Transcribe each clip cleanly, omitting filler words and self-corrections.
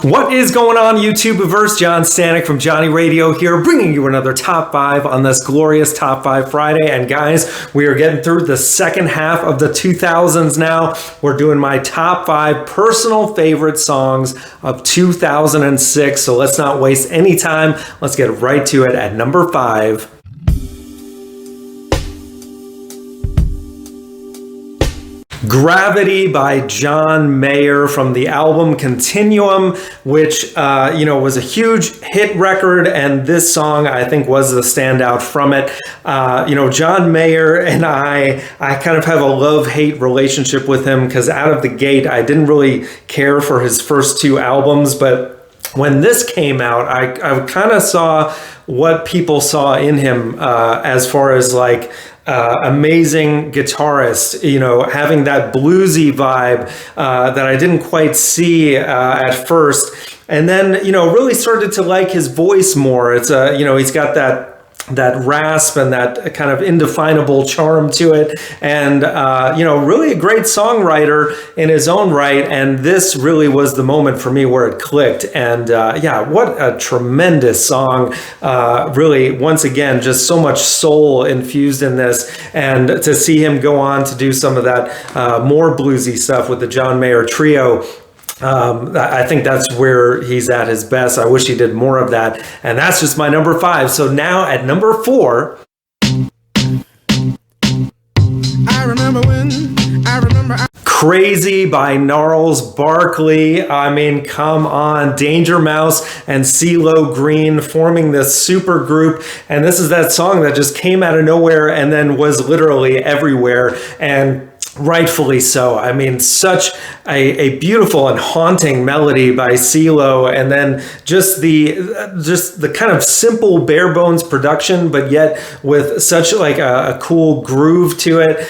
What is going on, YouTubeverse? John Stanek from Johnny Radio here, bringing you another Top 5 on this glorious Top 5 Friday. And guys, we are getting through the second half of the 2000s now. We're doing my Top 5 personal favorite songs of 2006. So let's not waste any time. Let's get right to it at number 5. Gravity by John Mayer from the album Continuum, which, was a huge hit record. And this song, I think, was the standout from it. John Mayer and I kind of have a love-hate relationship with him because out of the gate, I didn't really care for his first two albums. But when this came out, I kind of saw what people saw in him as far as like, amazing guitarist, having that bluesy vibe that I didn't quite see at first. And then, really started to like his voice more. It's, he's got that rasp and that kind of indefinable charm to it. And, really a great songwriter in his own right. And this really was the moment for me where it clicked. And what a tremendous song. Really, once again, just so much soul infused in this. And to see him go on to do some of that more bluesy stuff with the John Mayer Trio, I think that's where he's at his best. I wish he did more of that. And that's just my number 5. So now at number 4. Crazy by Gnarls Barkley. I mean, come on. Danger Mouse and CeeLo Green forming this super group. And this is that song that just came out of nowhere and then was literally everywhere. And rightfully so. I mean, such a beautiful and haunting melody by CeeLo, and then just the kind of simple bare bones production, but yet with such like a cool groove to it.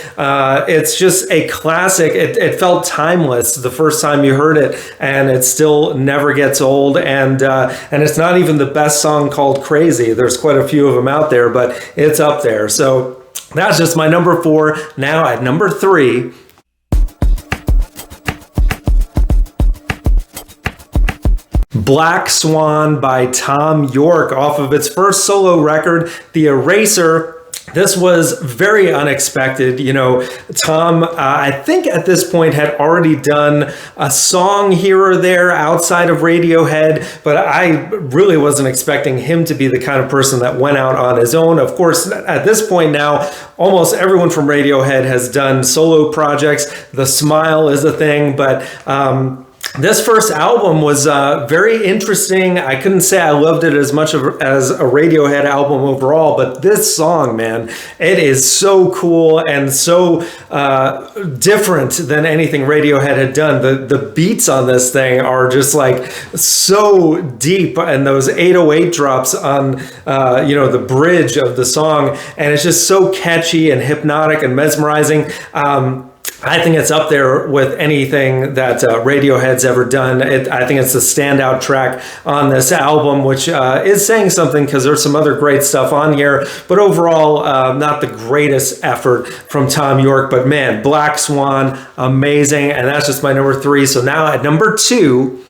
It's just a classic. It felt timeless the first time you heard it, and it still never gets old. And it's not even the best song called Crazy. There's quite a few of them out there, but it's up there. So that's just my number 4. Now at number 3. Black Swan by Thom Yorke off of its first solo record, The Eraser. This was very unexpected. Tom, I think at this point had already done a song here or there outside of Radiohead, but I really wasn't expecting him to be the kind of person that went out on his own. Of course, at this point now, almost everyone from Radiohead has done solo projects. The Smile is a thing, but this first album was very interesting. I couldn't say I loved it as much as a Radiohead album overall, but this song, man, it is so cool and so different than anything Radiohead had done. The beats on this thing are just like so deep, and those 808 drops on the bridge of the song, and it's just so catchy and hypnotic and mesmerizing. I think it's up there with anything that Radiohead's ever done. I think it's the standout track on this album, which is saying something because there's some other great stuff on here. But overall, not the greatest effort from Thom Yorke. But man, Black Swan, amazing. And that's just my number 3. So now at number 2.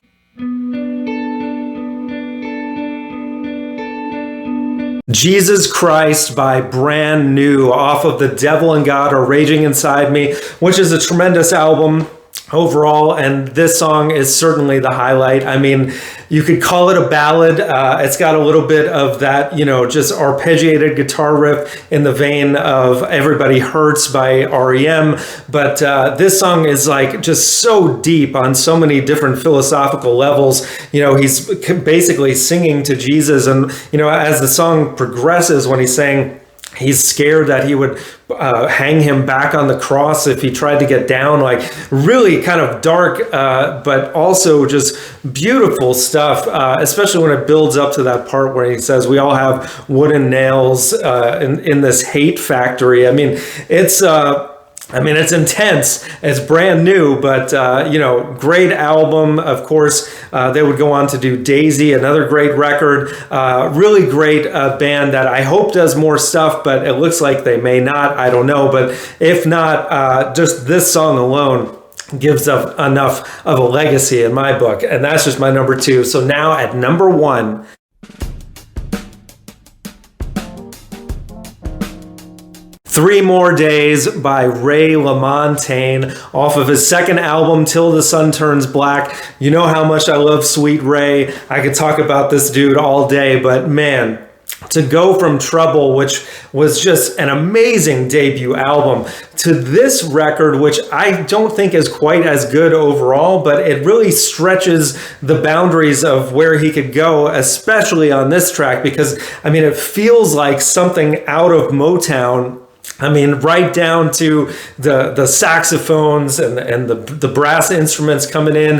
Jesus Christ by Brand New off of The Devil and God Are Raging Inside Me, which is a tremendous album overall, and this song is certainly the highlight. I mean, you could call it a ballad. It's got a little bit of that, just arpeggiated guitar riff in the vein of Everybody Hurts by REM. But this song is like just so deep on so many different philosophical levels. He's basically singing to Jesus. And, as the song progresses, when he's saying he's scared that he would hang him back on the cross if he tried to get down, like really kind of dark, but also just beautiful stuff, especially when it builds up to that part where he says, we all have wooden nails in this hate factory. I mean, it's intense. It's brand new, but, great album. Of course, they would go on to do Daisy, another great record. Really great band that I hope does more stuff, but it looks like they may not. I don't know. But if not, just this song alone gives up enough of a legacy in my book. And that's just my number 2. So now at number 1, Three More Days by Ray LaMontagne off of his second album, Till the Sun Turns Black. You know how much I love Sweet Ray. I could talk about this dude all day, but man, to go from Trouble, which was just an amazing debut album, to this record, which I don't think is quite as good overall, but it really stretches the boundaries of where he could go, especially on this track, because, I mean, it feels like something out of Motown. I mean, right down to the saxophones and the brass instruments coming in,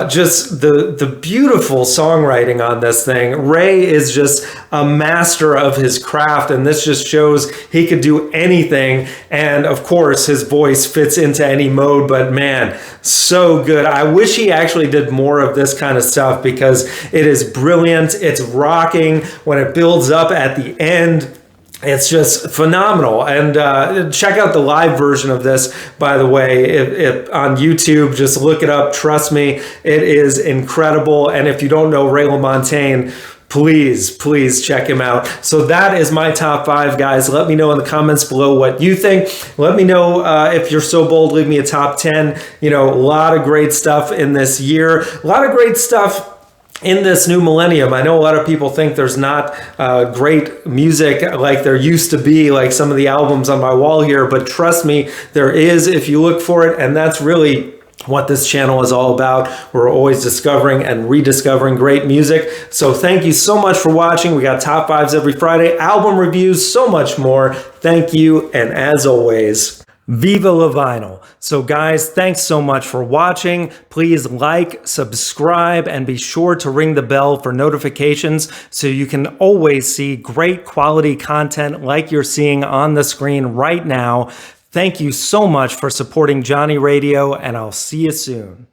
just the beautiful songwriting on this thing. Ray is just a master of his craft, and this just shows he could do anything. And of course, his voice fits into any mode, but man, so good. I wish he actually did more of this kind of stuff because it is brilliant. It's rocking when it builds up at the end. It's just phenomenal. And check out the live version of this, by the way, if on YouTube. Just look it up. Trust me, it is incredible. And if you don't know Ray LaMontagne, please check him out. So that is my top 5, guys. Let me know in the comments below what you think. Let me know if you're so bold, leave me a top 10. You know, a lot of great stuff in this year. A lot of great stuff in this new millennium. I know a lot of people think there's not great music like there used to be, like some of the albums on my wall here, but trust me, there is if you look for it, and that's really what this channel is all about. We're always discovering and rediscovering great music. So thank you so much for watching. We got top 5s every Friday, album reviews, so much more. Thank you, and as always, Viva La Vinyl. So guys, thanks so much for watching. Please like, subscribe, and be sure to ring the bell for notifications so you can always see great quality content like you're seeing on the screen right now. Thank you so much for supporting Johnny Radio, and I'll see you soon.